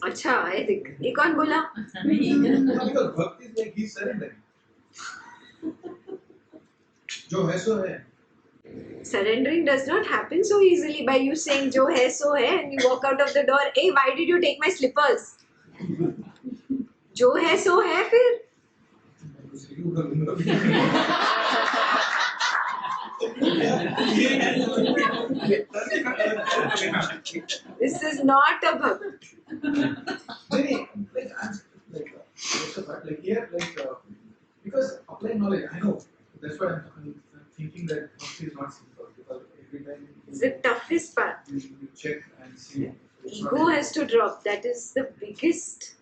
अच्छा है देख ये कौन बोला because bhakti is like he's surrendering. जो है सो है. Surrendering does not happen so easily by you saying jo hai so hai and you walk out of the door. Hey, why did you take my slippers? Jo hai so hai फिर. This is not a bhakt. Like here, because applying knowledge, I know. That's why I'm thinking that bhakti is not simple because every time It's the toughest part. you check and see. Ego has to drop. That is the biggest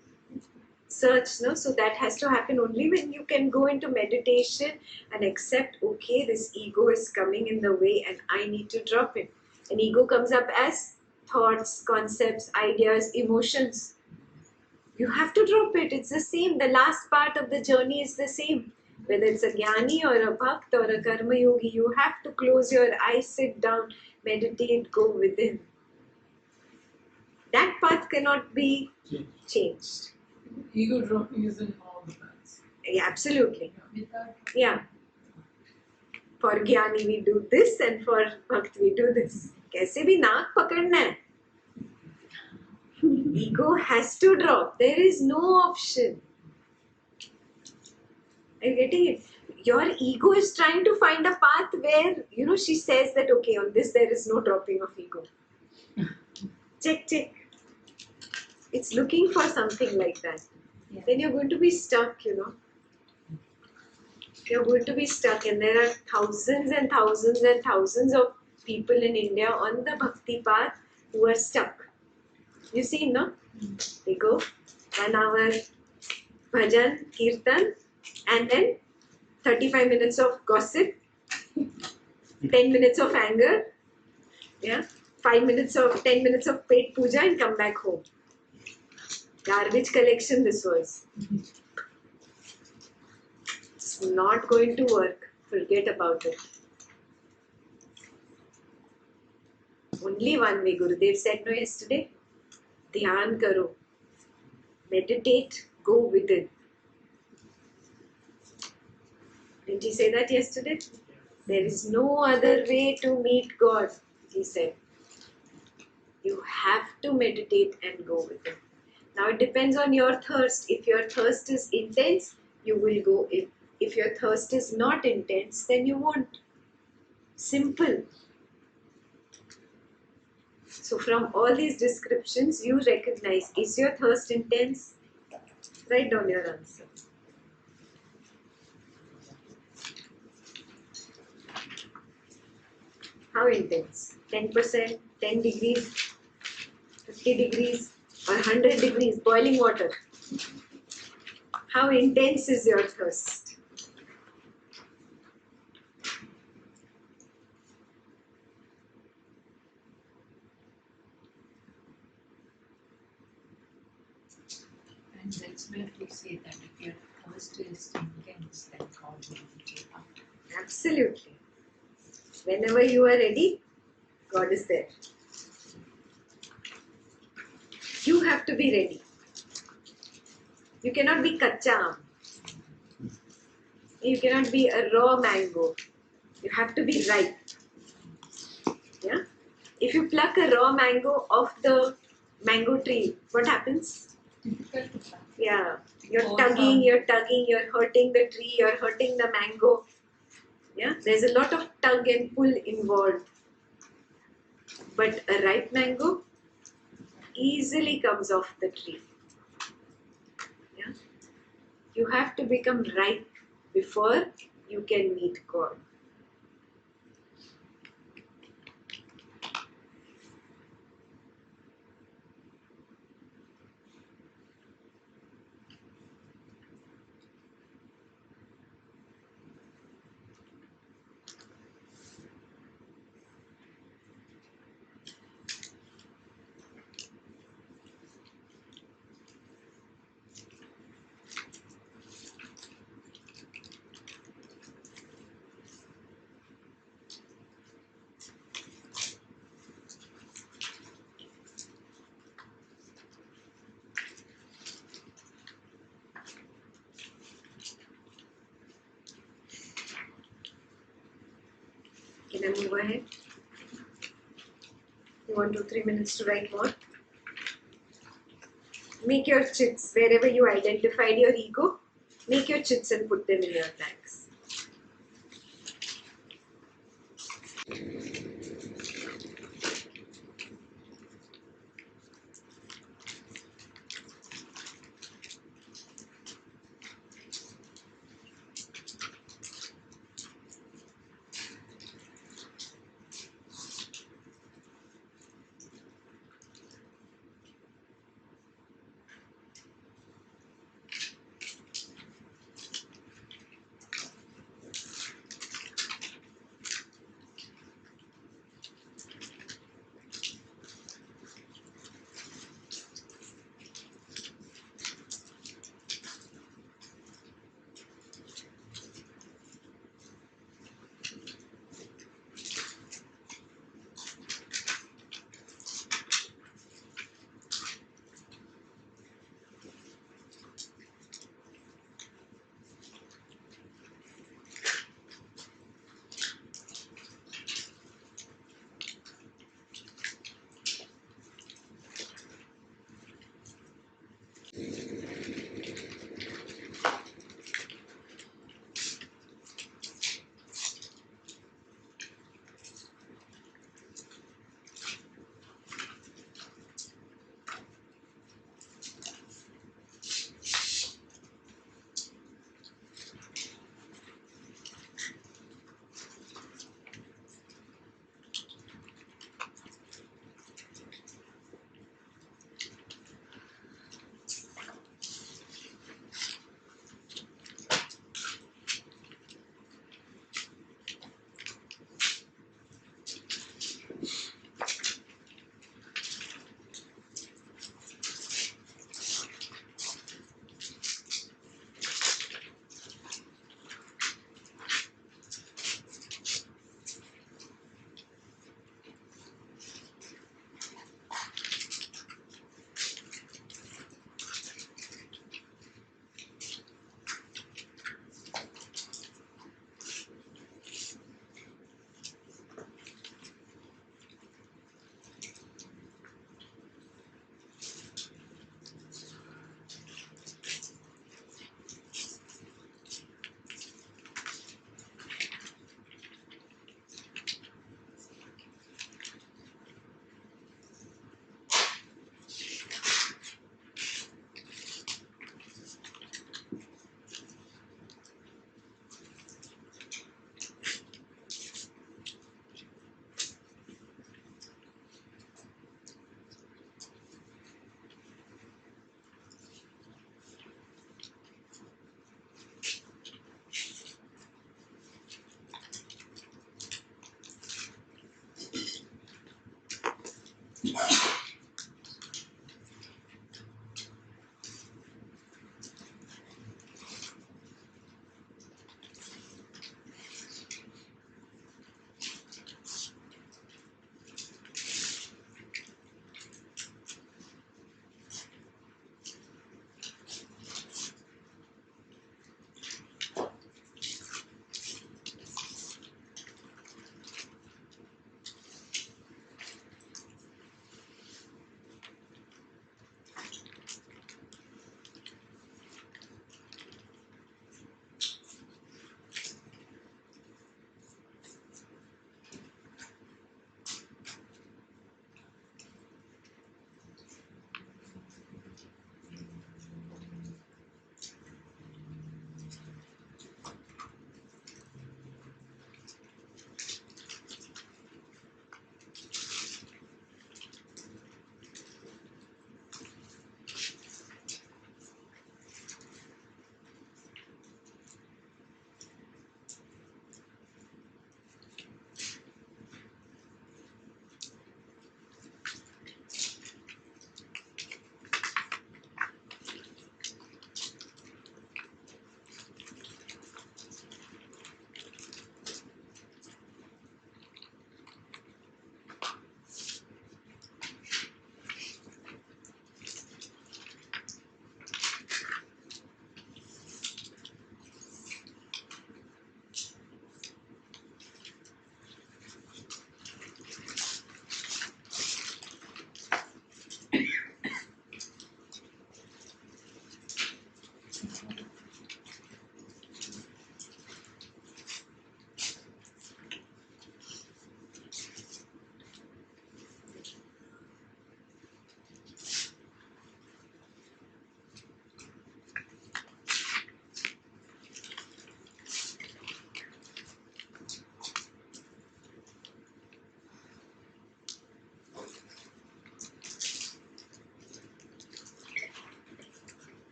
search, no? So that has to happen only when you can go into meditation and accept, okay, this ego is coming in the way and I need to drop it. And ego comes up as thoughts, concepts, ideas, emotions. You have to drop it. It's the same. The last part of the journey is the same. Whether it's a jnani or a bhakt or a karma yogi, you have to close your eyes, sit down, meditate, go within. That path cannot be changed. Ego dropping is in all the paths. Yeah, absolutely. Yeah. For jnani we do this and for bhakt we do this. कैसे भी नाक पकड़ना है. Ego has to drop. There is no option. Are you getting it? Your ego is trying to find a path where, she says that, okay, on this there is no dropping of ego. Check. It's looking for something like that. Yeah. Then you're going to be stuck, You're going to be stuck, and there are thousands and thousands and thousands of people in India on the bhakti path who are stuck. You see, no? They go 1 hour bhajan, kirtan, and then 35 minutes of gossip, 10 minutes of anger, 10 minutes of paid puja and come back home. Garbage collection this was. It's not going to work. Forget about it. Only one way. Gurudev said no yesterday. Dhyan karo. Meditate. Go within. Didn't he say that yesterday? There is no other way to meet God, he said. You have to meditate and go within. Now it depends on your thirst. If your thirst is intense, you will go in. If your thirst is not intense, then you won't. Simple. So from all these descriptions, you recognize, is your thirst intense? Write down your answer. How intense? 10%, 10 degrees, 50 degrees, or 100 degrees, boiling water. How intense is your thirst? And that's where we say that if your thirst is intense, then God will meet you up. Absolutely. Whenever you are ready, God is there. You have to be ready. You cannot be kacha aam. You cannot be a raw mango. You have to be ripe. Yeah? If you pluck a raw mango off the mango tree, what happens? Difficult to find. Yeah. You're tugging, you're hurting the tree, you're hurting the mango. Yeah? There's a lot of tug and pull involved. But a ripe mango easily comes off the tree. Yeah? You have to become ripe before you can meet God. Can I move ahead? You want 2-3 minutes to write more? Make your chits wherever you identified your ego. Make your chits and put them in your bags.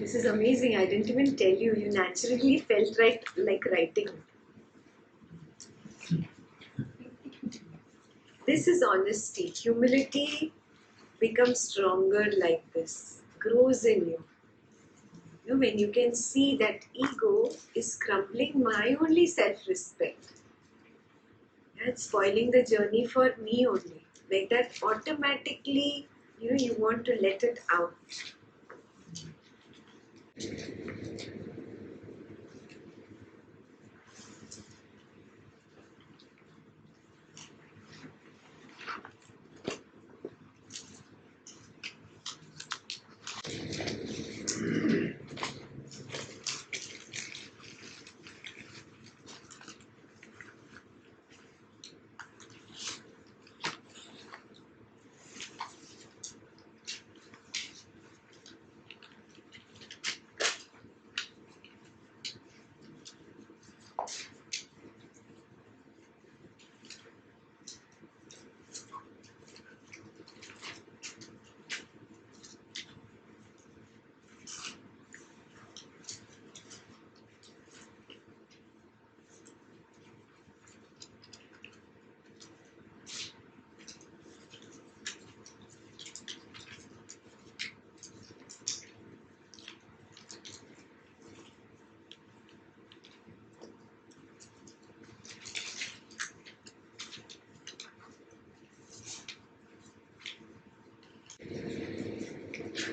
This is amazing. I didn't even tell you. You naturally felt like writing. This is honesty. Humility becomes stronger like this, grows in you. You know, when you can see that ego is crumbling my only self-respect. It's spoiling the journey for me only. Like that automatically, you want to let it out.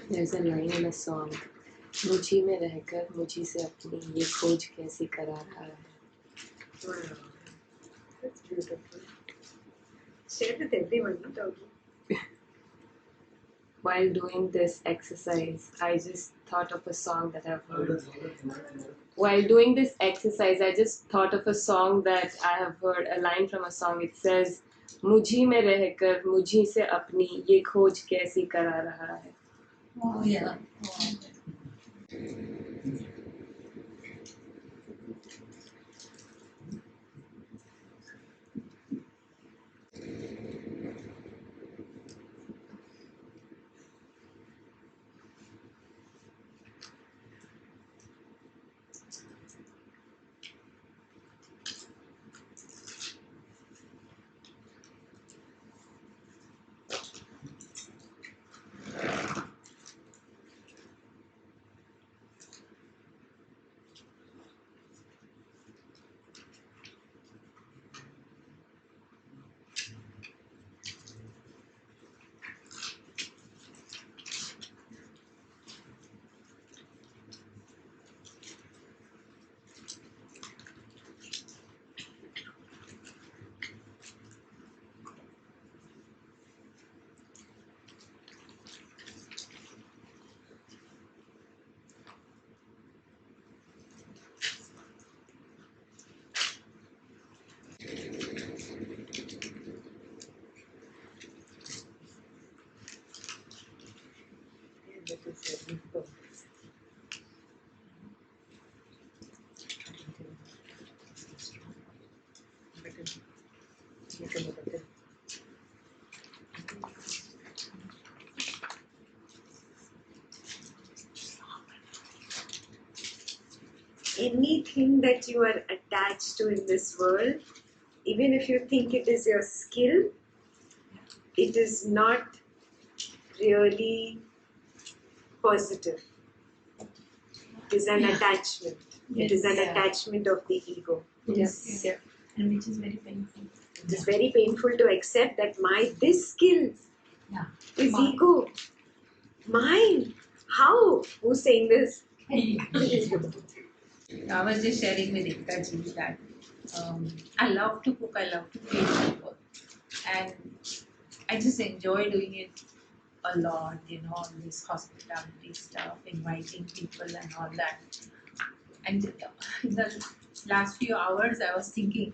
There's a line in a song. मुझी में रहकर मुझी से अपनी ये खोज कैसी करा रहा है. Wow, that's beautiful. Share with everyone, not only. While doing this exercise, I just thought of a song that I've heard. While doing this exercise, I just thought of a song that I have heard, a line from a song. It says, मुझी में रहकर मुझी से अपनी ये खोज कैसी करा रहा है. Oh, yeah. Oh. Anything that you are attached to in this world, even if you think it is your skill, it is not really positive. It is an attachment. It is an Yes. attachment of the ego. Yes. Yeah. And which is very painful. It is very painful to accept that this skill Yeah. is Mine. ego. Mine. How? Who's saying this? I was just sharing with Ekta that I love to cook, I love to feed people, and I just enjoy doing it a lot, all this hospitality stuff, inviting people and all that. And in the last few hours, I was thinking,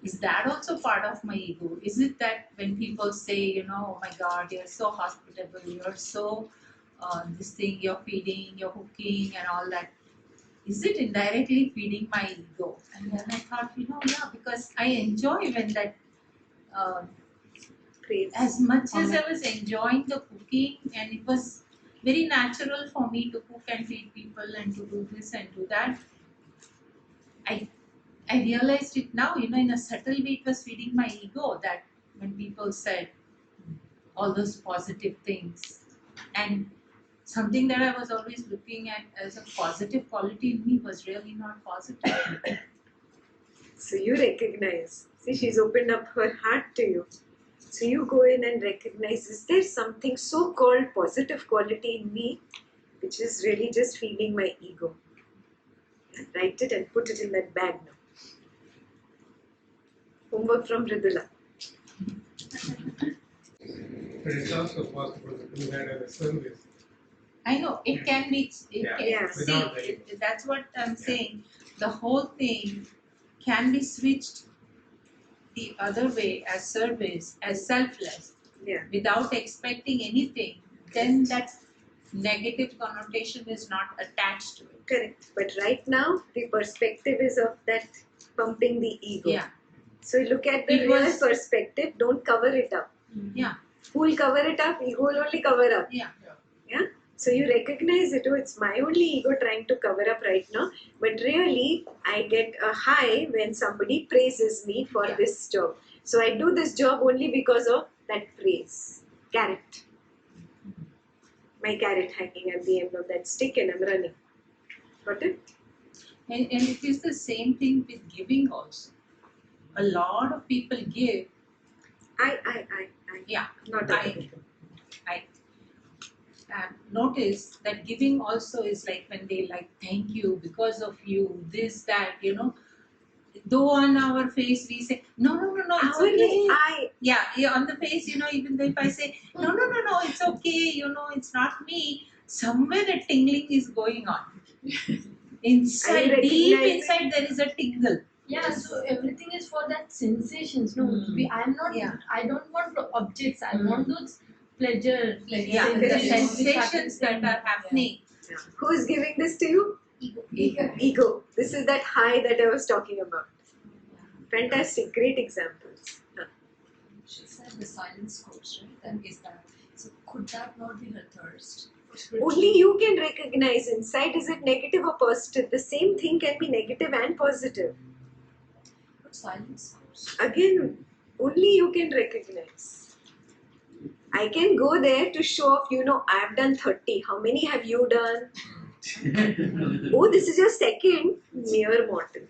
is that also part of my ego? Is it that when people say, oh my God, you're so hospitable, you're so this thing, you're feeding, you're cooking, and all that, is it indirectly feeding my ego? And then I thought, yeah, because I enjoy when that, Great. as much as I was enjoying the cooking, and it was very natural for me to cook and feed people and to do this and do that. I realized it now, in a subtle way it was feeding my ego, that when people said all those positive things, and something that I was always looking at as a positive quality in me was really not positive. So you recognize. See, she's opened up her heart to you. So you go in and recognize, is there something so-called positive quality in me which is really just feeding my ego? And write it and put it in that bag now. Homework from Ridula. But it's also possible to do that as a service. I know it can be. Yeah. See, Without the ego. that's what I'm saying. The whole thing can be switched the other way as service, as selfless, Yeah. without expecting anything. Then that negative connotation is not attached to it. Correct. But right now, the perspective is of that pumping the ego. Yeah. So look at the It real was- perspective. Don't cover it up. Yeah. Who will cover it up? Ego will only cover up. Yeah. Yeah. So you recognize it. Oh, it's my only ego trying to cover up right now. But really, I get a high when somebody praises me for Yeah. this job. So I do this job only because of that praise. Carrot. My carrot hanging at the end of that stick, and I'm running. Got it? And it is the same thing with giving also. A lot of people give. I. Yeah. Not I notice that giving also is like when they like thank you because of you, this, that, Though on our face we say no, it's okay. Yeah, on the face, even though if I say no, it's okay, it's not me, somewhere a tingling is going on. Inside, deep recognize inside, there is a tingle. Yeah, so everything is for that sensations. No, I'm not. Yeah. I don't want objects. I want those pleasure. Yeah, the sensations that are happening. Yeah. Who is giving this to you? Ego. Ego. This is that high that I was talking about. Fantastic, great examples. Huh. She said the silence coach, right? That is that. So could that not be her thirst? Only you can recognize inside, is it negative or positive? The same thing can be negative and positive. But silence coach. Again, only you can recognize. I can go there to show off, I've done 30. How many have you done? Oh, this is your second. Mere mortal.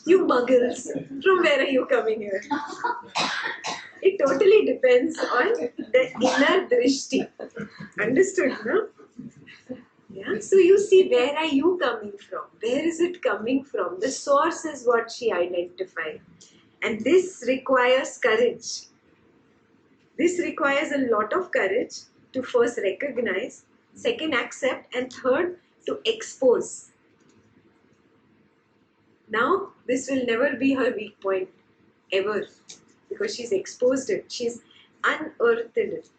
You muggles. From where are you coming here? It totally depends on the inner drishti. Understood, no? Yeah. So you see, where are you coming from? Where is it coming from? The source is what she identified. And this requires courage. This requires a lot of courage to first recognize, second accept, and third to expose. Now, this will never be her weak point, ever. Because she's exposed it. She's unearthed it.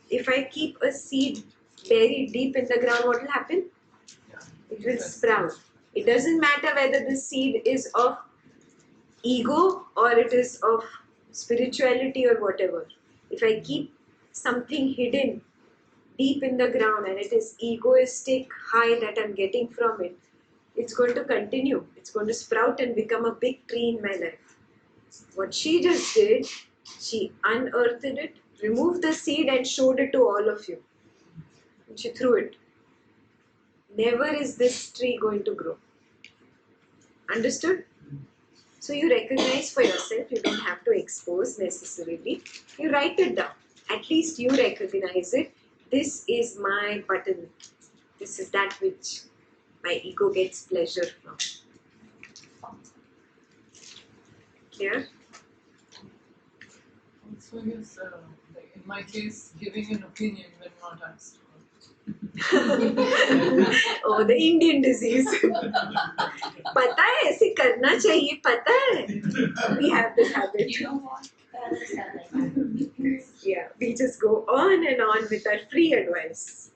If I keep a seed buried deep in the ground, what will happen? It will sprout. It doesn't matter whether the seed is of ego or it is of spirituality or whatever. If I keep something hidden deep in the ground and it is egoistic high that I'm getting from it, it's going to continue. It's going to sprout and become a big tree in my life. What she just did, she unearthed it, removed the seed and showed it to all of you. And she threw it. Never is this tree going to grow. Understood? So you recognize for yourself, you don't have to expose necessarily. You write it down. At least you recognize it. This is my button. This is that which my ego gets pleasure from. Clear? Also, yes, like in my case, giving an opinion when not asked for. Oh, the Indian disease. पता है ऐसे करना चाहिए, पता है. We have this habit. You know what? Parents are like that. Yeah, we just go on and on with our free advice.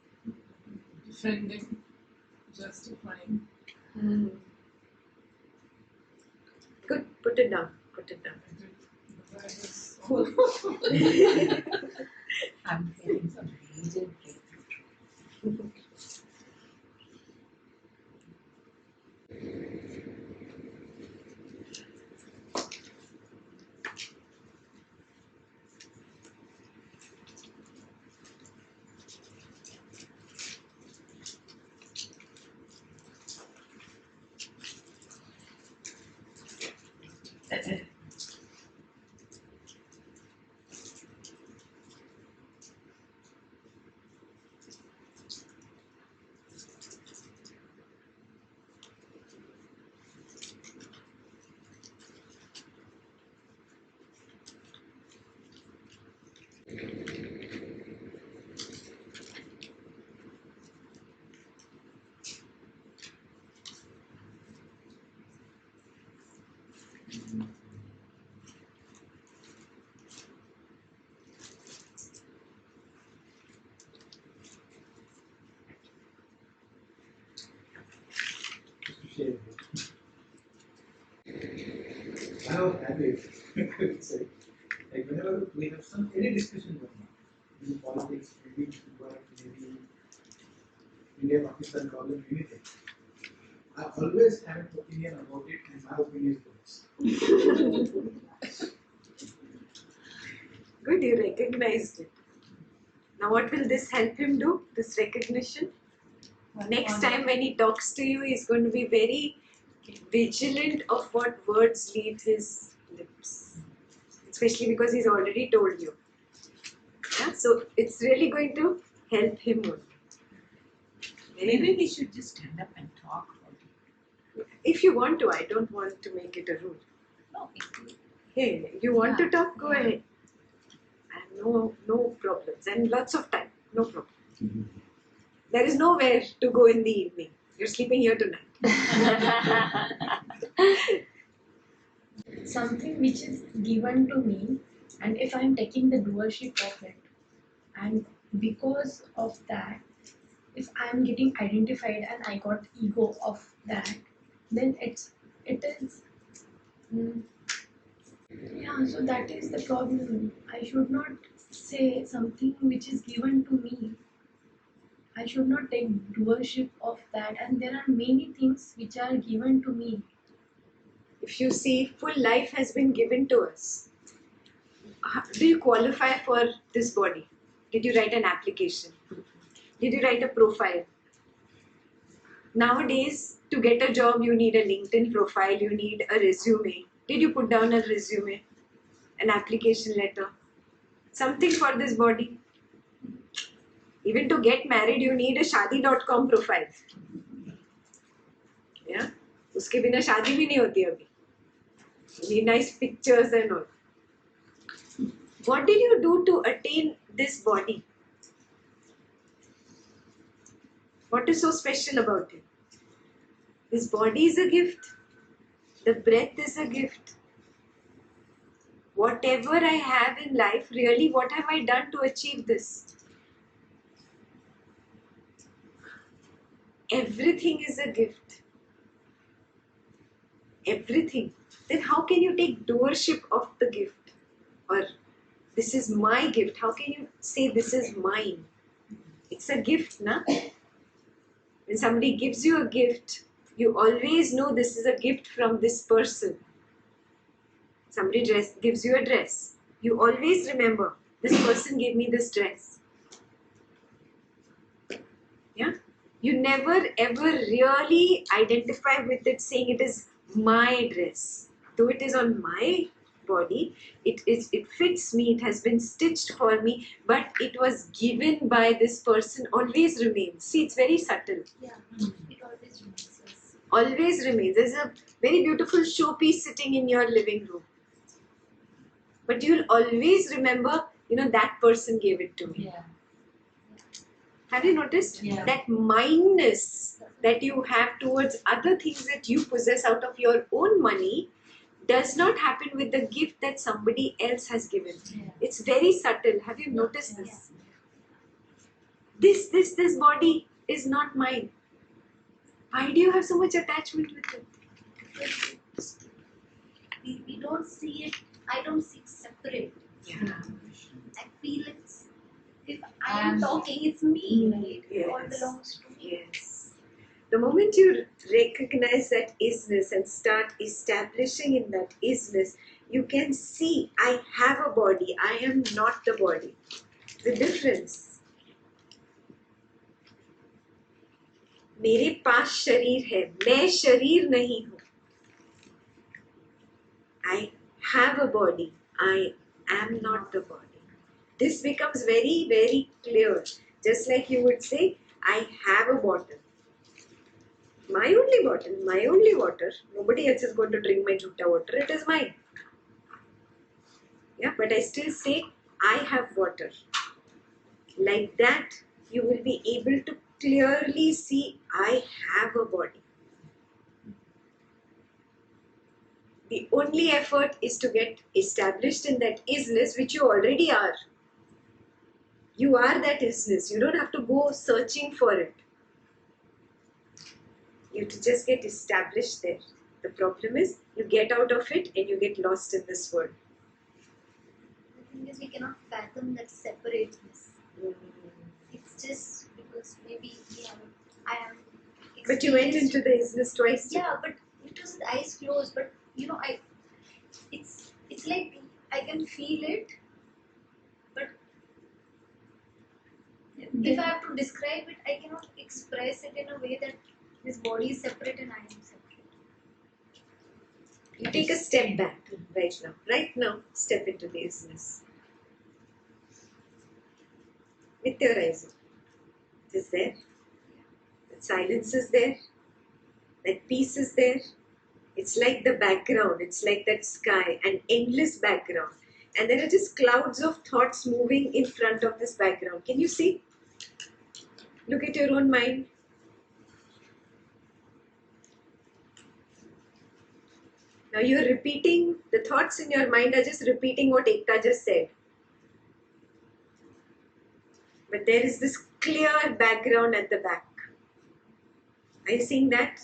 Defending, justifying. Good, put it down. Put it down. I did. But I was I'm feeling some major breakthrough. Share. I have a habit. It's like whenever we have any discussion going on, maybe politics, maybe work, maybe India Pakistan problem, anything. I always have an opinion about it, and my opinion goes. Good, you recognized it. Now, what will this help him do? This recognition? Next time when he talks to you, he's going to be very vigilant of what words leave his lips. Especially because he's already told you. Yeah? So, it's really going to help him only. Maybe we should just stand up and talk about it. If you want to, I don't want to make it a rule. No, Hey, you want to talk? Go Yeah. ahead. And no problems. And lots of time. No problem. There is nowhere to go in the evening. You're sleeping here tonight. Something which is given to me, and if I'm taking the doership of it, and because of that, if I'm getting identified and I got ego of that, then it is mm, yeah. So that is the problem. I should not say something which is given to me. I should not take doership of that, and there are many things which are given to me. If you see, full life has been given to us. Do you qualify for this body? Did you write an application? Did you write a profile? Nowadays, to get a job, you need a LinkedIn profile, you need a resume. Did you put down a resume? An application letter? Something for this body? Even to get married, you need a shadi.com profile. Yeah? उसके बिना शादी भी नहीं होती अभी. You need nice pictures and all. What did you do to attain this body? What is so special about it? This body is a gift. The breath is a gift. Whatever I have in life, really, what have I done to achieve this? Everything is a gift. Everything. Then how can you take doership of the gift? Or this is my gift. How can you say this is mine? It's a gift, na? When somebody gives you a gift, you always know this is a gift from this person. Somebody gives you a dress. You always remember, this person gave me this dress. Yeah? You never ever really identify with it saying it is my dress. Though it is on my body, it fits me, it has been stitched for me, but it was given by this person, always remains. See, it's very subtle. Yeah, it always remains. Yes. Always remains. There's a very beautiful showpiece sitting in your living room. But you'll always remember, that person gave it to me. Yeah. Have you noticed? Yeah. That mindness that you have towards other things that you possess out of your own money does not happen with the gift that somebody else has given. Yeah. It's very subtle. Have you noticed this? This body is not mine. Why do you have so much attachment with it? Because we don't see it. I don't see it separate. Yeah. I feel it's I'm talking, it's me, right? It all Yes. belongs to me. Yes. The moment you recognize that isness and start establishing in that isness, you can see, I have a body, I am not the body. The difference. मेरे पास शरीर है, मैं शरीर नहीं हूँ. I have a body, I am not the body. This becomes very, very clear. Just like you would say, I have a bottle. My only bottle, my only water. Nobody else is going to drink my jhutta water. It is mine. Yeah, but I still say, I have water. Like that, you will be able to clearly see, I have a body. The only effort is to get established in that isness, which you already are. You are that isness. You don't have to go searching for it. You have to just get established there. The problem is, you get out of it and you get lost in this world. The thing is, we cannot fathom that separateness. It's just because maybe I am. But you went into the isness twice. Yeah, but it was with eyes closed. But it's like I can feel it. But if I have to describe it, I cannot express it in a way that this body is separate and I am separate. You take a step back right now. Right now, step into the isness. With your eyes open. It is there. That silence is there. That peace is there. It's like the background. It's like that sky, an endless background. And there are just clouds of thoughts moving in front of this background. Can you see? Look at your own mind. Now you're repeating, the thoughts in your mind are just repeating what Ekta just said. But there is this clear background at the back. Are you seeing that?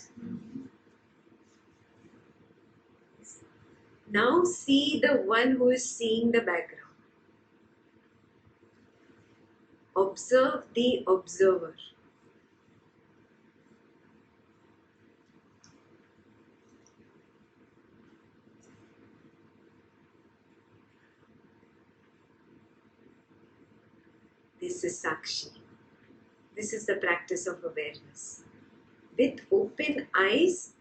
Now see the one who is seeing the background. Observe the observer. This is Sakshi. This is the practice of awareness. With open eyes,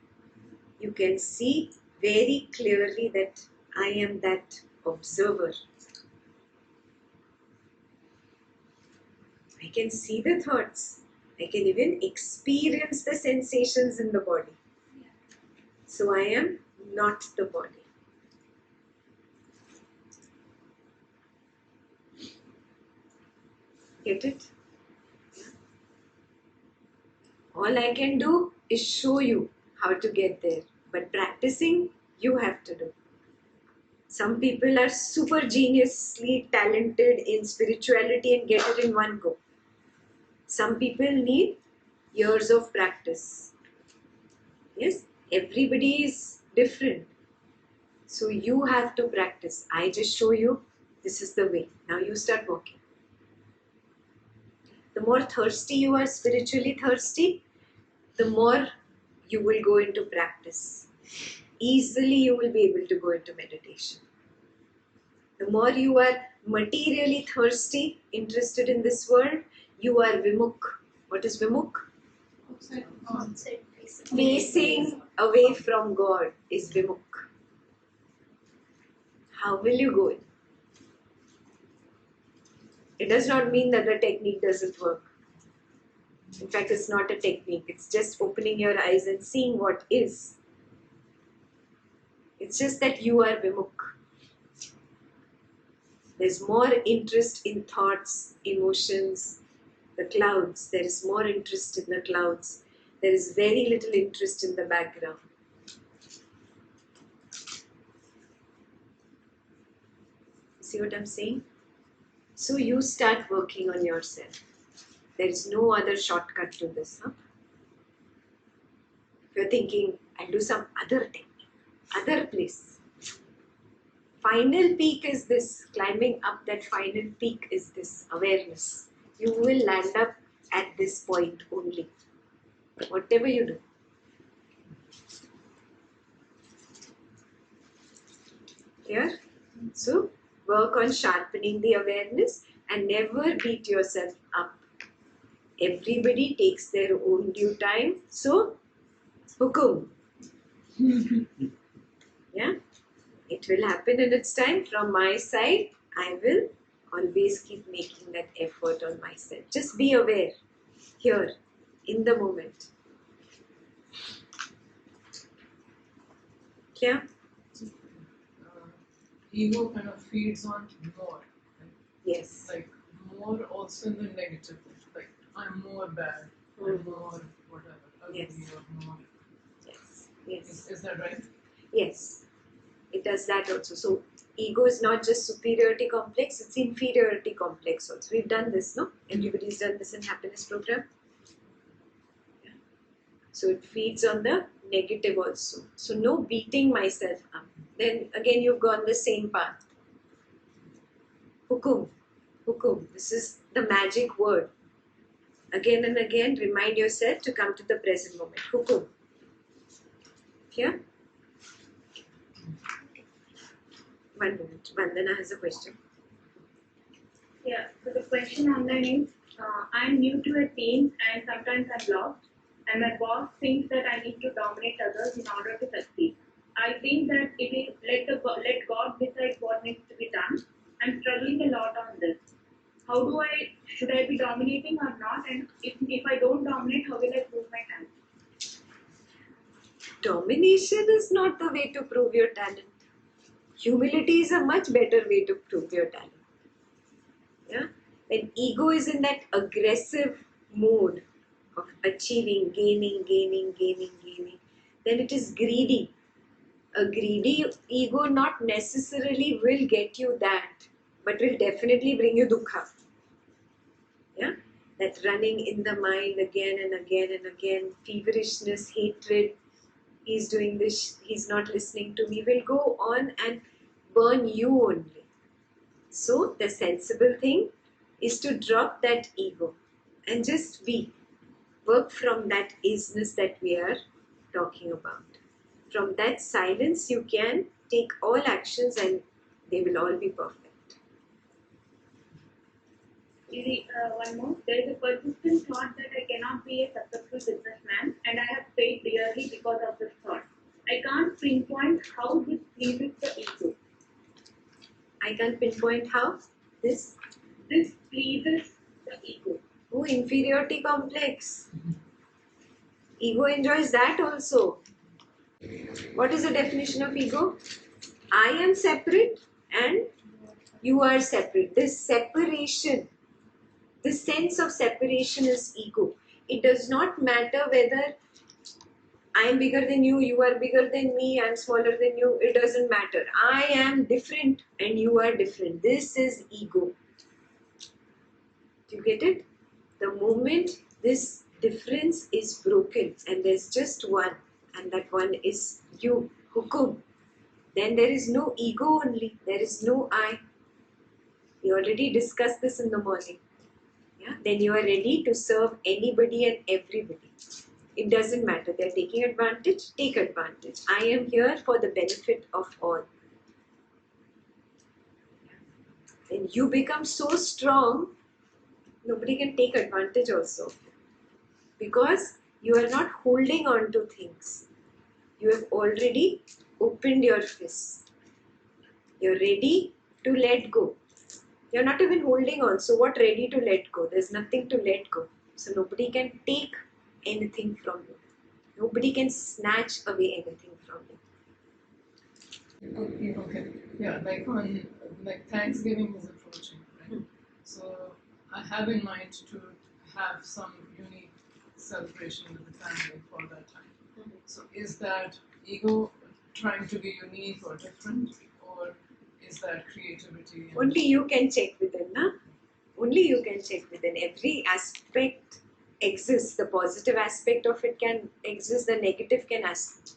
you can see very clearly that I am that observer. I can see the thoughts. I can even experience the sensations in the body. So I am not the body. Get it? All I can do is show you how to get there. But practicing, you have to do. Some people are super geniusly talented in spirituality and get it in one go. Some people need years of practice. Yes, everybody is different. So you have to practice. I just show you, this is the way. Now you start walking. The more thirsty you are, spiritually thirsty, the more you will go into practice. Easily you will be able to go into meditation. The more you are materially thirsty, interested in this world, you are vimukh. What is vimukh? Outside Facing away from God is vimukh. How will you go in? It does not mean that the technique doesn't work. In fact, it's not a technique. It's just opening your eyes and seeing what is. It's just that you are vimukh. There's more interest in thoughts, emotions, the clouds. There is more interest in the clouds. There is very little interest in the background. See what I'm saying? So you start working on yourself. There is no other shortcut to this. Huh? If you're thinking, I'll do some other technique, other place. Final peak is this. Climbing up that final peak is this awareness. You will land up at this point only. Whatever you do. Clear? So, work on sharpening the awareness and never beat yourself up. Everybody takes their own due time. So, hukum. Yeah? It will happen in its time. From my side, I will always keep making that effort on myself. Just be aware. Here, in the moment. Clear? Ego kind of feeds on more. Right? Yes. Like more also in the negative. Like I'm more bad, I'm more whatever, ugly Yes. or more. Yes. Yes. Is that right? Yes. It does that also. So, ego is not just superiority complex, it's inferiority complex also. We've done this, no? Everybody's done this in happiness program. Yeah. So, it feeds on the negative also. So, no beating myself up. Then again, you've gone the same path. Hukum. Hukum. This is the magic word. Again and again, remind yourself to come to the present moment. Hukum. Clear? One minute. Vandana has a question. Yeah, so the question online is, I'm new to a team and sometimes I'm lost, and my boss thinks that I need to dominate others in order to succeed. I think that it is let God decide what needs to be done. I'm struggling a lot on this. Should I be dominating or not? And if I don't dominate, how will I prove my talent? Domination is not the way to prove your talent. Humility is a much better way to prove your talent. Yeah? When ego is in that aggressive mode of achieving, gaining, then it is greedy. A greedy ego not necessarily will get you that, but will definitely bring you dukkha. Yeah? That running in the mind again and again and again, feverishness, hatred, he's doing this, he's not listening to me, will go on and burn you only. So the sensible thing is to drop that ego and just be. Work from that isness that we are talking about. From that silence you can take all actions and they will all be perfect. One more. There is a persistent thought that I cannot be a successful businessman, and I have paid dearly because of this thought. I can't pinpoint how this pleases the ego. I can't pinpoint how this pleases the ego. Oh, inferiority complex. Ego enjoys that also. What is the definition of ego? I am separate and you are separate. This separation, this sense of separation is ego. It does not matter whether I am bigger than you, you are bigger than me, I am smaller than you. It doesn't matter. I am different and you are different. This is ego. Do you get it? The moment this difference is broken and there's just one, and that one is you, hukum, then there is no ego only, there is no I. We already discussed this in the morning. Yeah? Then you are ready to serve anybody and everybody. It doesn't matter, they're taking advantage, take advantage. I am here for the benefit of all. When you become so strong, nobody can take advantage also. Because you are not holding on to things. You have already opened your fists. You're ready to let go. You're not even holding on. So what ready to let go? There's nothing to let go. So nobody can take anything from you. Nobody can snatch away anything from you. Okay. Yeah, like Thanksgiving is approaching, right? So I have in mind to have some unique celebration with the family for that time. So is that ego trying to be unique or different, or is that creativity? Only you can check within, na? Only you can check within. Every aspect exists. The positive aspect of it can exist. The negative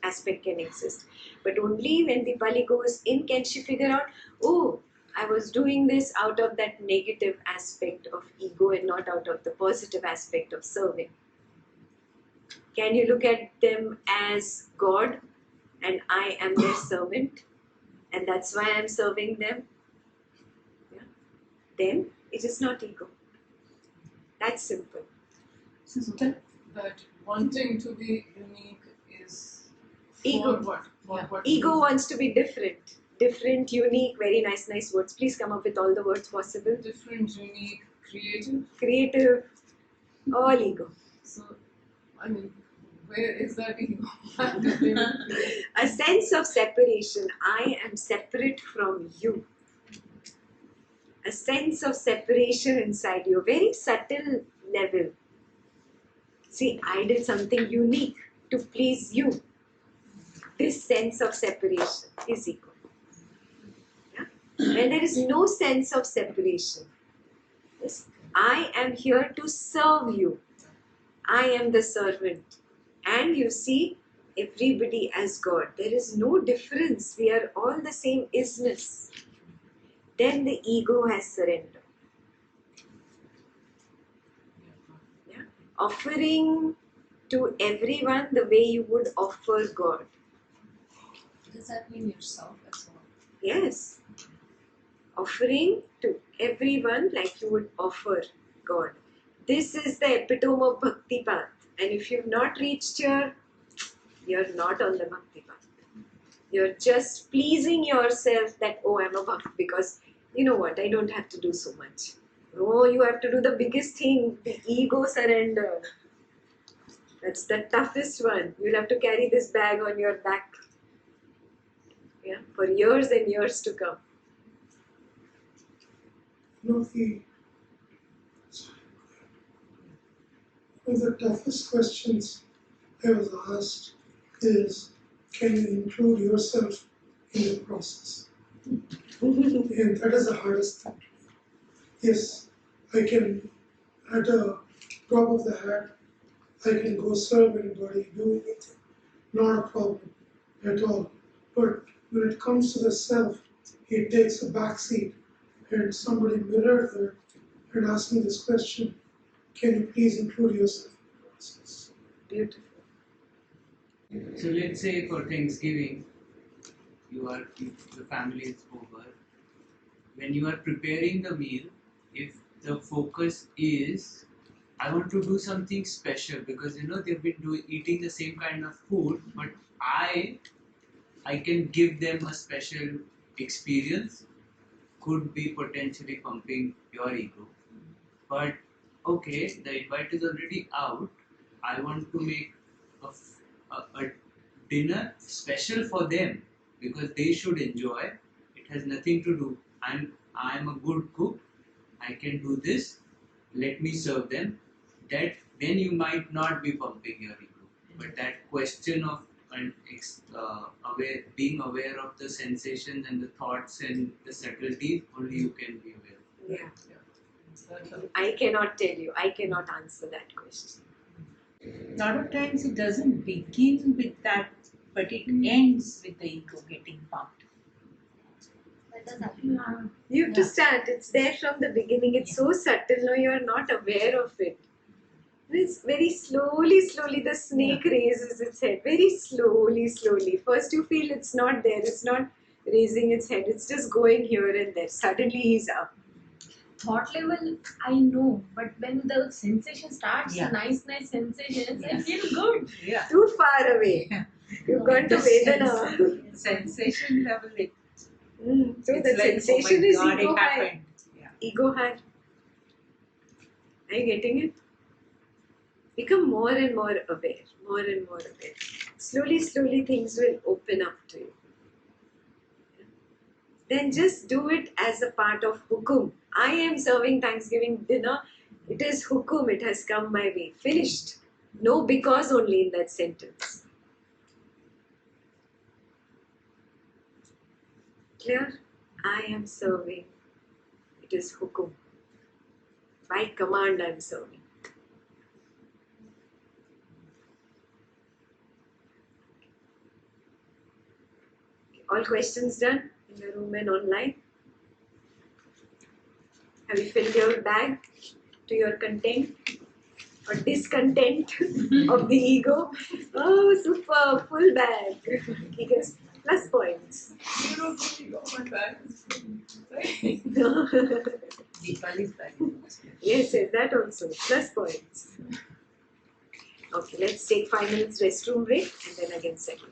aspect can exist. But only when Dipali goes in can she figure out, oh, I was doing this out of that negative aspect of ego and not out of the positive aspect of serving? Can you look at them as God and I am their servant and that's why I'm serving them? Yeah. Then it is not ego. That's simple. So that wanting to be unique is for Ego. what? For what Ego reason? wants to be different. Different, unique, very nice words. Please come up with all the words possible. Different, unique, creative. Creative, all ego. So, I mean, where is that ego? A sense of separation. I am separate from you. A sense of separation inside you. Very subtle level. See, I did something unique to please you. This sense of separation is ego. Yeah? When there is no sense of separation, yes, I am here to serve you. I am the servant. And you see everybody as God. There is no difference. We are all the same isness. Then the ego has surrendered. Yeah? Offering to everyone the way you would offer God. Does that mean yourself as well? Yes. Offering to everyone like you would offer God. This is the epitome of bhakti path. And if you've not reached here, you're not on the bhakti path. You're just pleasing yourself that, oh, I'm a bhakt because, you know what, I don't have to do so much. Oh, you have to do the biggest thing, the ego surrender. That's the toughest one. You'll have to carry this bag on your back. Yeah, for years and years to come. One of the toughest questions I was asked is, can you include yourself in the process? And that is the hardest thing. Yes, I can, at a drop of the hat, I can go serve anybody, do anything. Not a problem at all. But when it comes to the self, it takes a backseat. And somebody mirrored that and asked me this question, can you please include yourself in the process? Beautiful. So let's say for Thanksgiving, the family is over. When you are preparing the meal, if the focus is, I want to do something special because they've been eating the same kind of food, but I can give them a special experience, could be potentially pumping your ego. But okay, the invite is already out. I want to make a dinner special for them because they should enjoy. It has nothing to do. I'm a good cook. I can do this. Let me serve them. That then you might not be pumping your ego. But that question of being aware of the sensations and the thoughts and the subtleties, only you can be aware. Yeah. I cannot tell you. I cannot answer that question. A lot of times it doesn't begin with that, but it ends with the ego getting pumped. That does happen. You have to start. It's there from the beginning. It's so subtle. No, you are not aware of it. It's very slowly the snake raises its head. Very slowly. First you feel it's not there. It's not raising its head. It's just going here and there. Suddenly he's up. Thought level, I know, but when the sensation starts, Yeah. nice sensations, I Yes. feel good. Yeah. Too far away. You've gone to The Vedana. sensation level, So it's the like, sensation oh my is God, ego it high. happened. Yeah. Ego high. Are you getting it? Become more and more aware. Slowly things will open up to you. Then just do it as a part of hukum. I am serving Thanksgiving dinner. It is hukum. It has come my way. Finished. No because only in that sentence. Clear? I am serving. It is hukum. By command I am serving. All questions done in the room and online? Have you filled your bag to your content or discontent of the ego? Oh, super, full bag. He gets plus points. You don't really go my bag is full, right? Deepali's bag. Yes, yes, that also. Plus points. Okay, let's take 5 minutes restroom break and then again settle.